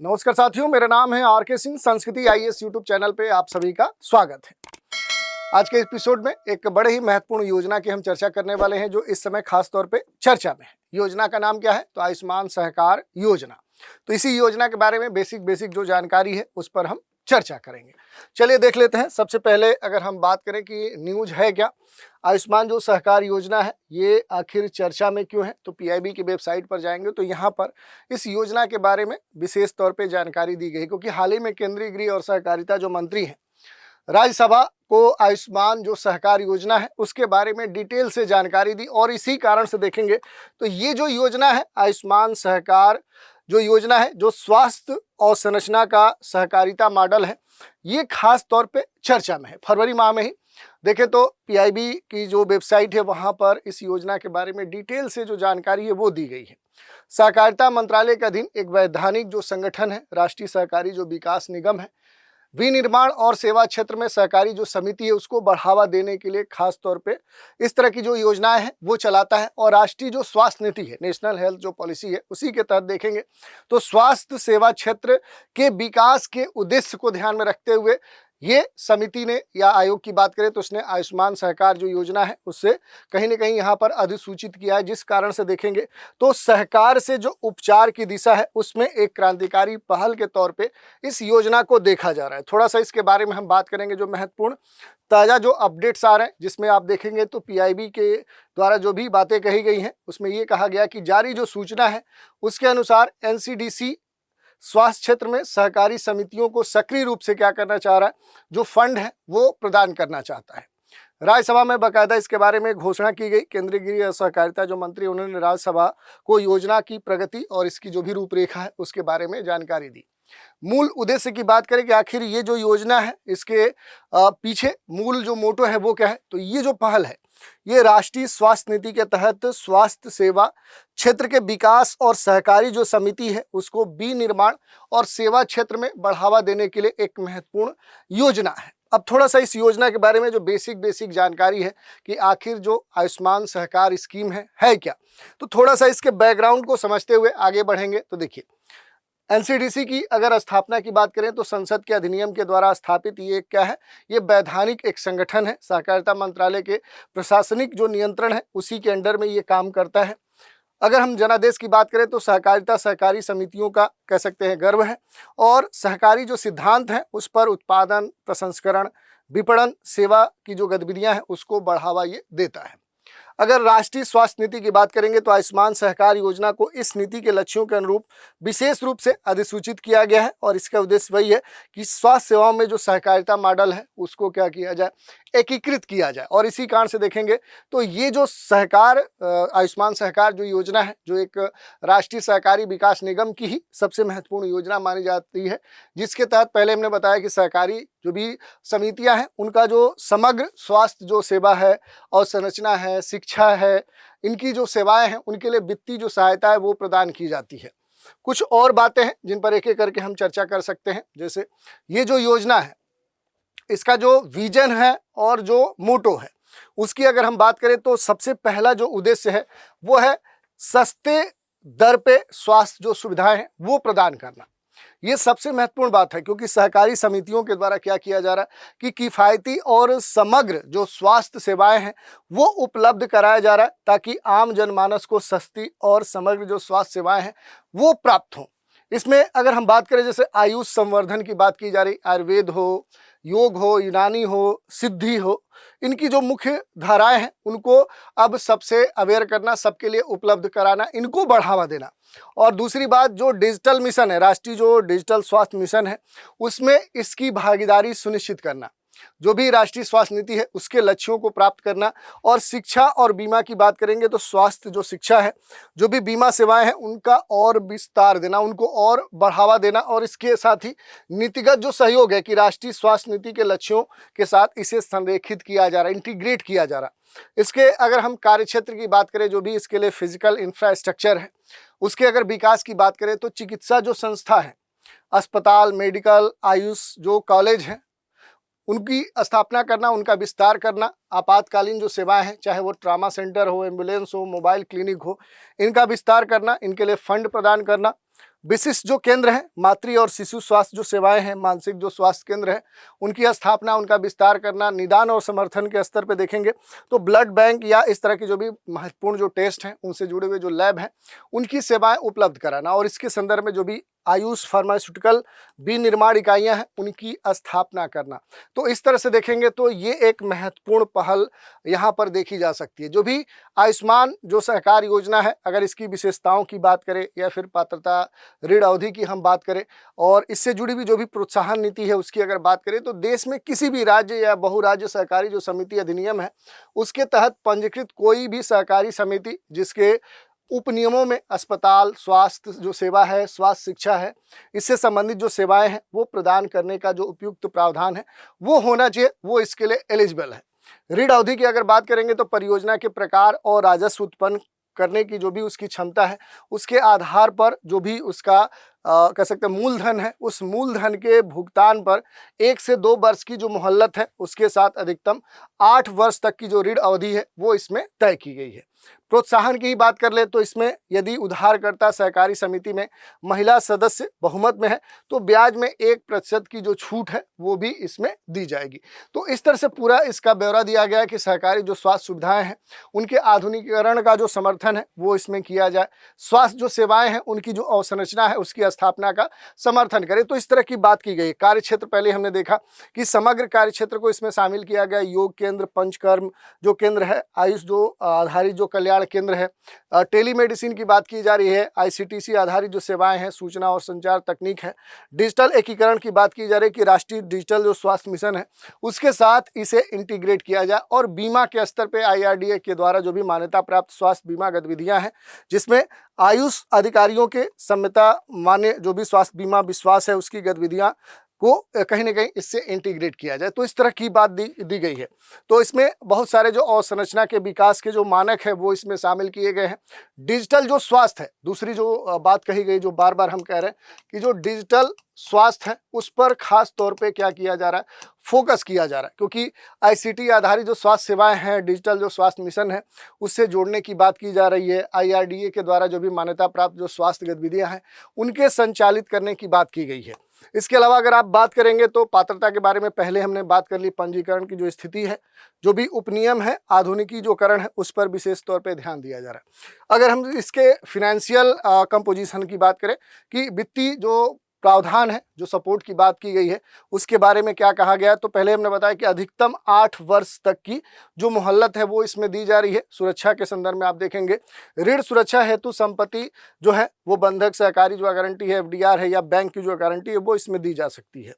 नमस्कार साथियों, मेरा नाम है आर.के. सिंह। संस्कृति आईएएस यूट्यूब चैनल पे आप सभी का स्वागत है। आज के एपिसोड में एक बड़े ही महत्वपूर्ण योजना की हम चर्चा करने वाले हैं जो इस समय खास तौर पे चर्चा में है। योजना का नाम क्या है? तो आयुष्मान सहकार योजना। तो इसी योजना के बारे में बेसिक जो जानकारी है उस पर हम चर्चा करेंगे। चलिए देख लेते हैं। सबसे पहले अगर हम बात करें कि न्यूज है क्या, आयुष्मान जो सहकार योजना है ये आखिर चर्चा में क्यों है, तो पीआईबी की वेबसाइट पर जाएंगे तो यहाँ पर इस योजना के बारे में विशेष तौर पे जानकारी दी गई, क्योंकि हाल ही में केंद्रीय गृह और सहकारिता जो मंत्री हैं राज्यसभा को आयुष्मान जो सहकार योजना है उसके बारे में डिटेल से जानकारी दी। और इसी कारण से देखेंगे तो ये जो योजना है आयुष्मान सहकार जो योजना है, जो स्वास्थ्य और संरचना का सहकारिता मॉडल है, ये खास तौर पे चर्चा में है। फरवरी माह में ही देखें तो पीआईबी की जो वेबसाइट है वहाँ पर इस योजना के बारे में डिटेल से जो जानकारी है वो दी गई है। सहकारिता मंत्रालय के अधीन एक वैधानिक जो संगठन है राष्ट्रीय सहकारी जो विकास निगम है, विनिर्माण और सेवा क्षेत्र में सहकारी जो समिति है उसको बढ़ावा देने के लिए खास तौर पे इस तरह की जो योजनाएं हैं वो चलाता है। और राष्ट्रीय जो स्वास्थ्य नीति है, नेशनल हेल्थ जो पॉलिसी है, उसी के तहत देखेंगे तो स्वास्थ्य सेवा क्षेत्र के विकास के उद्देश्य को ध्यान में रखते हुए ये समिति ने या आयोग की बात करें तो उसने आयुष्मान सहकार जो योजना है उससे कहीं ना कहीं यहाँ पर अधिसूचित किया है। जिस कारण से देखेंगे तो सहकार से जो उपचार की दिशा है उसमें एक क्रांतिकारी पहल के तौर पे इस योजना को देखा जा रहा है। थोड़ा सा इसके बारे में हम बात करेंगे। जो महत्वपूर्ण ताज़ा जो अपडेट्स आ रहे हैं जिसमें आप देखेंगे तो पीआईबी के द्वारा जो भी बातें कही गई हैं उसमें ये कहा गया कि जारी जो सूचना है उसके अनुसार एनसीडीसी स्वास्थ्य क्षेत्र में सहकारी समितियों को सक्रिय रूप से क्या करना चाह रहा है, जो फंड है वो प्रदान करना चाहता है। राज्यसभा में बाकायदा इसके बारे में घोषणा की गई। केंद्रीय गृह और सहकारिता जो मंत्री उन्होंने राज्यसभा को योजना की प्रगति और इसकी जो भी रूपरेखा है उसके बारे में जानकारी दी। मूल उद्देश्य की बात करें कि आखिर ये जो योजना है इसके पीछे मूल जो मोटो है वो क्या है, तो ये जो पहल है ये राष्ट्रीय स्वास्थ्य नीति के तहत स्वास्थ्य सेवा क्षेत्र के विकास और सहकारी जो समिति है उसको विनिर्माण और सेवा क्षेत्र में बढ़ावा देने के लिए एक महत्वपूर्ण योजना है। अब थोड़ा सा इस योजना के बारे में जो बेसिक जानकारी है कि आखिर जो आयुष्मान सहकार स्कीम है क्या, तो थोड़ा सा इसके बैकग्राउंड को समझते हुए आगे बढ़ेंगे। तो देखिए, एनसीडीसी की अगर स्थापना की बात करें तो संसद के अधिनियम के द्वारा स्थापित ये क्या है, ये वैधानिक एक संगठन है। सहकारिता मंत्रालय के प्रशासनिक जो नियंत्रण है उसी के अंडर में ये काम करता है। अगर हम जनादेश की बात करें तो सहकारिता सहकारी समितियों का कह सकते हैं गर्व है और सहकारी जो सिद्धांत है उस पर उत्पादन, प्रसंस्करण, विपणन, सेवा की जो गतिविधियां हैं उसको बढ़ावा ये देता है। अगर राष्ट्रीय स्वास्थ्य नीति की बात करेंगे तो आयुष्मान सहकार योजना को इस नीति के लक्ष्यों के अनुरूप विशेष रूप से अधिसूचित किया गया है और इसका उद्देश्य वही है कि स्वास्थ्य सेवाओं में जो सहकारिता मॉडल है उसको क्या किया जाए, एकीकृत किया जाए। और इसी कारण से देखेंगे तो ये जो सहकार आयुष्मान सहकार जो योजना है जो एक राष्ट्रीय सहकारी विकास निगम की ही सबसे महत्वपूर्ण योजना मानी जाती है, जिसके तहत पहले हमने बताया कि सहकारी जो भी समितियां हैं उनका जो समग्र स्वास्थ्य जो सेवा है और संरचना है, शिक्षा है, इनकी जो सेवाएं हैं उनके लिए वित्तीय जो सहायता है वो प्रदान की जाती है। कुछ और बातें हैं जिन पर एक एक करके हम चर्चा कर सकते हैं। जैसे ये जो योजना है इसका जो विजन है और जो मोटो है उसकी अगर हम बात करें तो सबसे पहला जो उद्देश्य है वो है सस्ते दर पे स्वास्थ्य जो सुविधाएं हैं वो प्रदान करना। ये सबसे महत्वपूर्ण बात है क्योंकि सहकारी समितियों के द्वारा क्या किया जा रहा है कि किफ़ायती और समग्र जो स्वास्थ्य सेवाएं हैं वो उपलब्ध कराया जा रहा है ताकि आम जनमानस को सस्ती और समग्र जो स्वास्थ्य सेवाएं हैं वो प्राप्त हों। इसमें अगर हम बात करें जैसे आयुष संवर्धन की बात की जा रही, आयुर्वेद हो, योग हो, यूनानी हो, सिद्धि हो, इनकी जो मुख्य धाराएं हैं उनको अब सबसे अवेयर करना, सबके लिए उपलब्ध कराना, इनको बढ़ावा देना। और दूसरी बात जो डिजिटल मिशन है, राष्ट्रीय जो डिजिटल स्वास्थ्य मिशन है उसमें इसकी भागीदारी सुनिश्चित करना। जो भी राष्ट्रीय स्वास्थ्य नीति है उसके लक्ष्यों को प्राप्त करना। और शिक्षा और बीमा की बात करेंगे तो स्वास्थ्य जो शिक्षा है, जो भी बीमा सेवाएं हैं उनका और विस्तार देना, उनको और बढ़ावा देना। और इसके साथ ही नीतिगत जो सहयोग है कि राष्ट्रीय स्वास्थ्य नीति के लक्ष्यों के साथ इसे संरेखित किया जा रहा है, इंटीग्रेट किया जा रहा है। इसके अगर हम कार्यक्षेत्र की बात करें, जो भी इसके लिए फिजिकल इंफ्रास्ट्रक्चर है उसके अगर विकास की बात करें तो चिकित्सा जो संस्था है, अस्पताल, मेडिकल, आयुष जो कॉलेज हैं उनकी स्थापना करना, उनका विस्तार करना, आपातकालीन जो सेवाएं हैं चाहे वो ट्रामा सेंटर हो, एम्बुलेंस हो, मोबाइल क्लिनिक हो, इनका विस्तार करना, इनके लिए फंड प्रदान करना। विशिष्ट जो केंद्र हैं, मातृ और शिशु स्वास्थ्य जो सेवाएं हैं, मानसिक जो स्वास्थ्य केंद्र है, उनकी स्थापना, उनका विस्तार करना, निदान और समर्थन के स्तर पे देखेंगे तो ब्लड बैंक या इस तरह के जो भी महत्वपूर्ण जो टेस्ट हैं, उनसे जुड़े हुए जो लैब हैं, उनकी सेवाएं उपलब्ध कराना और इसके संदर्भ में जो भी आयुष फार्मास्यूटिकल विनिर्माण इकाइयां हैं, उनकी स्थापना करना। तो इस तरह से देखेंगे तो ये एक महत्वपूर्ण पहल यहाँ पर देखी जा सकती है। जो भी आयुष्मान जो सहकार योजना है, अगर इसकी विशेषताओं की बात करें या फिर पात्रता ऋण अवधि की हम बात करें और इससे जुड़ी हुई जो भी प्रोत्साहन नीति है उसकी अगर बात करें, तो देश में किसी भी राज्य या बहुराज्य सहकारी जो समिति अधिनियम है, उसके तहत पंजीकृत कोई भी सहकारी समिति जिसके उपनियमों में अस्पताल, स्वास्थ्य जो सेवा है, स्वास्थ्य शिक्षा है, इससे संबंधित जो सेवाएं हैं वो प्रदान करने का जो उपयुक्त प्रावधान है वो होना चाहिए, वो इसके लिए एलिजिबल है। ऋण अवधि की अगर बात करेंगे तो परियोजना के प्रकार और राजस्व उत्पन्न करने की जो भी उसकी क्षमता है, उसके आधार पर जो भी उसका कह सकते हैं मूलधन है, उस मूलधन के भुगतान पर 1 से 2 वर्ष की जो मोहलत है, उसके साथ अधिकतम 8 वर्ष तक की जो ऋण अवधि है वो इसमें तय की गई है। प्रोत्साहन की ही बात कर ले तो इसमें यदि उधारकर्ता सहकारी समिति में महिला सदस्य बहुमत में है तो ब्याज में 1% की जो छूट है वो भी इसमें दी जाएगी। तो इस तरह से पूरा इसका ब्यौरा दिया गया है कि सहकारी जो स्वास्थ्य सुविधाएं हैं उनके आधुनिकीकरण का जो समर्थन है वो इसमें किया जाए, स्वास्थ्य जो सेवाएं हैं उनकी जो अवसंरचना है उसकी स्थापना का समर्थन करे। तो इस तरह की बात की गई। कार्य क्षेत्र पहले हमने देखा कि समग्र कार्य क्षेत्र को इसमें शामिल किया गया। योग केंद्र, पंचकर्म जो केंद्र है, आयुष जो आधारित जो कल्याण केंद्र है, टेलीमेडिसिन की बात की जा रही है, आईसीटीसी आधारित जो सेवाएं हैं, सूचना और संचार तकनीक है, डिजिटल एकीकरण की बात की जा रही है कि राष्ट्रीय डिजिटल जो स्वास्थ्य मिशन है उसके साथ इसे इंटीग्रेट किया जाए और बीमा के स्तर पे IRDA के द्वारा जो भी मान्यता प्राप्त स्वास्थ्य बीमा गतिविधियां हैं जिसमें आयुष अधिकारियों के संहिता मान्य जो भी स्वास्थ्य बीमा विश्वास है उसकी गतिविधियां को कहीं ना कहीं इससे इंटीग्रेट किया जाए। तो इस तरह की बात दी गई है। तो इसमें बहुत सारे जो अवसंरचना के विकास के जो मानक है वो इसमें शामिल किए गए हैं। डिजिटल जो स्वास्थ्य है, दूसरी जो बात कही गई, जो बार बार हम कह रहे हैं कि जो डिजिटल स्वास्थ्य है उस पर खास तौर पे क्या किया जा रहा है, फोकस किया जा रहा है, क्योंकि ICT आधारित जो स्वास्थ्य सेवाएं हैं, डिजिटल जो स्वास्थ्य मिशन है उससे जोड़ने की बात की जा रही है। IRDA के द्वारा जो भी मान्यता प्राप्त जो स्वास्थ्य गतिविधियां हैं उनके संचालित करने की बात की गई है। इसके अलावा अगर आप बात करेंगे तो पात्रता के बारे में पहले हमने बात कर ली। पंजीकरण की जो स्थिति है, जो भी उपनियम है, आधुनिकीकरण है, उस पर विशेष तौर पे ध्यान दिया जा रहा है। अगर हम इसके फिनेंशियल कंपोजिशन की बात करें कि वित्तीय जो प्रावधान है, जो सपोर्ट की बात की गई है, उसके बारे में क्या कहा गया है, तो पहले हमने बताया कि अधिकतम 8 वर्ष तक की जो मोहलत है वो इसमें दी जा रही है। सुरक्षा के संदर्भ में आप देखेंगे ऋण सुरक्षा हेतु संपत्ति जो है वो बंधक, सहकारी जो गारंटी है, FDR है या बैंक की जो गारंटी है वो इसमें दी जा सकती है।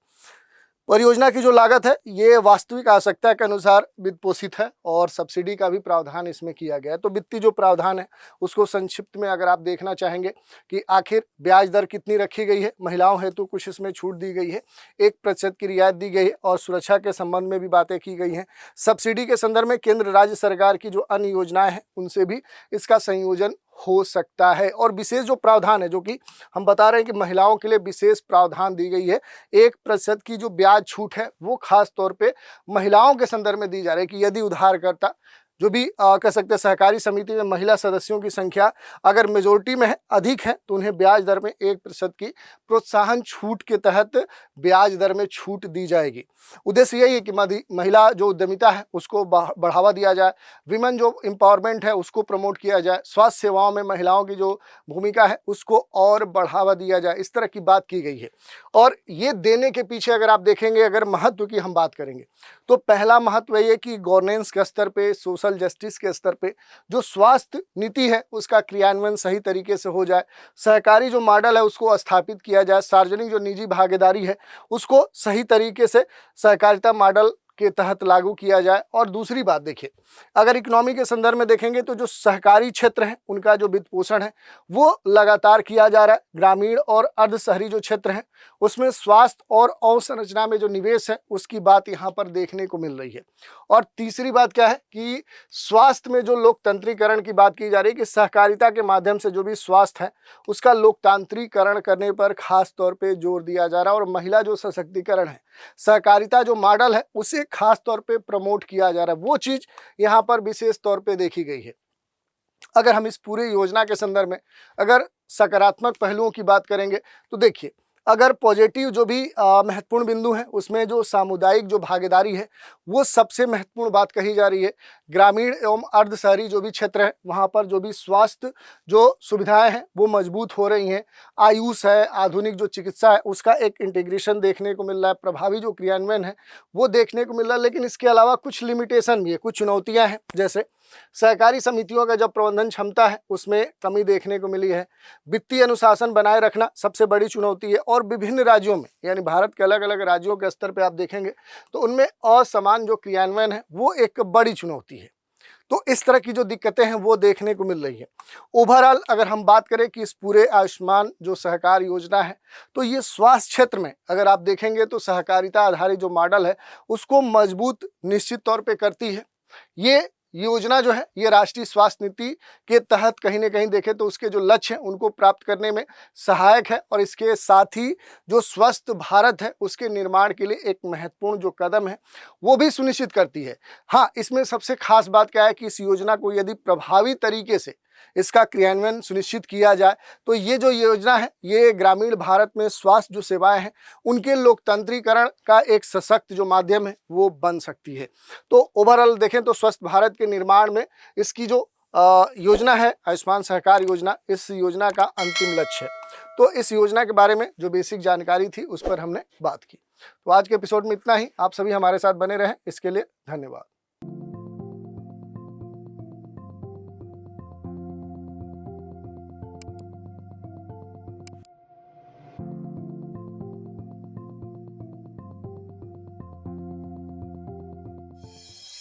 परियोजना की जो लागत है ये वास्तविक आवश्यकता के अनुसार वित्त पोषित है और सब्सिडी का भी प्रावधान इसमें किया गया है। तो वित्तीय जो प्रावधान है उसको संक्षिप्त में अगर आप देखना चाहेंगे कि आखिर ब्याज दर कितनी रखी गई है, महिलाओं हेतु कुछ इसमें छूट दी गई है, 1% की रियायत दी गई है और सुरक्षा के संबंध में भी बातें की गई हैं। सब्सिडी के संदर्भ में केंद्र राज्य सरकार की जो अन्य योजनाएं हैं उनसे भी इसका संयोजन हो सकता है। और विशेष जो प्रावधान है, जो कि हम बता रहे हैं कि महिलाओं के लिए विशेष प्रावधान दी गई है, 1% की जो ब्याज छूट है वो खास तौर पे महिलाओं के संदर्भ में दी जा रही है कि यदि उधारकर्ता जो भी कह सकते हैं सहकारी समिति में महिला सदस्यों की संख्या अगर मेजोरिटी में है, अधिक है, तो उन्हें ब्याज दर में 1% की प्रोत्साहन छूट के तहत ब्याज दर में छूट दी जाएगी। उद्देश्य यही है कि महिला जो उद्यमिता है उसको बढ़ावा दिया जाए, विमेन जो एम्पावरमेंट है उसको प्रमोट किया जाए, स्वास्थ्य सेवाओं में महिलाओं की जो भूमिका है उसको और बढ़ावा दिया जाए, इस तरह की बात की गई है। और ये देने के पीछे अगर आप देखेंगे, अगर महत्व की हम बात करेंगे तो पहला महत्व ये कि गवर्नेंस के स्तर पे, सोशल जस्टिस के स्तर पे जो स्वास्थ्य नीति है उसका क्रियान्वयन सही तरीके से हो जाए, सहकारी जो मॉडल है उसको स्थापित किया जाए, सार्वजनिक जो निजी भागीदारी है उसको सही तरीके से सहकारिता मॉडल के तहत लागू किया जाए। और दूसरी बात देखिए, अगर इकोनॉमी के संदर्भ में देखेंगे तो जो सहकारी क्षेत्र है उनका जो वित्त पोषण है वो लगातार किया जा रहा है। ग्रामीण और अर्ध शहरी जो क्षेत्र है उसमें स्वास्थ्य और अवसंरचना में जो निवेश है उसकी बात यहाँ पर देखने को मिल रही है। और तीसरी बात क्या है कि स्वास्थ्य में जो लोकतंत्रीकरण की बात की जा रही है कि सहकारिता के माध्यम से जो भी स्वास्थ्य है उसका लोकतांत्रिकरण करने पर खास तौर पर जोर दिया जा रहा है। और महिला जो सशक्तिकरण है, सहकारिता जो मॉडल है उसे खास तौर पे प्रमोट किया जा रहा है, वो चीज यहाँ पर विशेष तौर पे देखी गई है। अगर हम इस पूरी योजना के संदर्भ में अगर सकारात्मक पहलुओं की बात करेंगे तो देखिए, अगर पॉजिटिव जो भी महत्वपूर्ण बिंदु हैं उसमें जो सामुदायिक जो भागीदारी है वो सबसे महत्वपूर्ण बात कही जा रही है। ग्रामीण एवं अर्ध शहरी जो भी क्षेत्र है वहाँ पर जो भी स्वास्थ्य जो सुविधाएं हैं वो मजबूत हो रही हैं। आयुष है, आधुनिक जो चिकित्सा है उसका एक इंटीग्रेशन देखने को मिल रहा है, प्रभावी जो क्रियान्वयन है वो देखने को मिल रहा है। लेकिन इसके अलावा कुछ लिमिटेशन भी है, कुछ चुनौतियाँ हैं, जैसे सहकारी समितियों का जो प्रबंधन क्षमता है उसमें कमी देखने को मिली है। वित्तीय अनुशासन बनाए रखना सबसे बड़ी चुनौती है, और विभिन्न राज्यों में यानी भारत के अलग अलग राज्यों के स्तर पर आप देखेंगे तो उनमें असमान जो क्रियान्वयन है वो एक बड़ी चुनौती है। तो इस तरह की जो दिक्कतें हैं वो देखने को मिल रही है। ओवरऑल अगर हम बात करें कि इस पूरे आयुष्मान जो सहकार योजना है तो ये स्वास्थ्य क्षेत्र में अगर आप देखेंगे तो सहकारिता आधारित जो मॉडल है उसको मजबूत निश्चित तौर पे करती है। ये योजना जो है ये राष्ट्रीय स्वास्थ्य नीति के तहत कहीं ना कहीं देखें तो उसके जो लक्ष्य हैं उनको प्राप्त करने में सहायक है, और इसके साथ ही जो स्वस्थ भारत है उसके निर्माण के लिए एक महत्वपूर्ण जो कदम है वो भी सुनिश्चित करती है। हाँ, इसमें सबसे खास बात क्या है कि इस योजना को यदि प्रभावी तरीके से इसका क्रियान्वयन सुनिश्चित किया जाए तो ये जो योजना है ये ग्रामीण भारत में स्वास्थ्य जो सेवाएं हैं उनके लोकतंत्रीकरण का एक सशक्त जो माध्यम है वो बन सकती है। तो ओवरऑल देखें तो स्वस्थ भारत के निर्माण में इसकी जो योजना है आयुष्मान सहकार योजना, इस योजना का अंतिम लक्ष्य है। तो इस योजना के बारे में जो बेसिक जानकारी थी उस पर हमने बात की। तो आज के एपिसोड में इतना ही। आप सभी हमारे साथ बने रहें, इसके लिए धन्यवाद।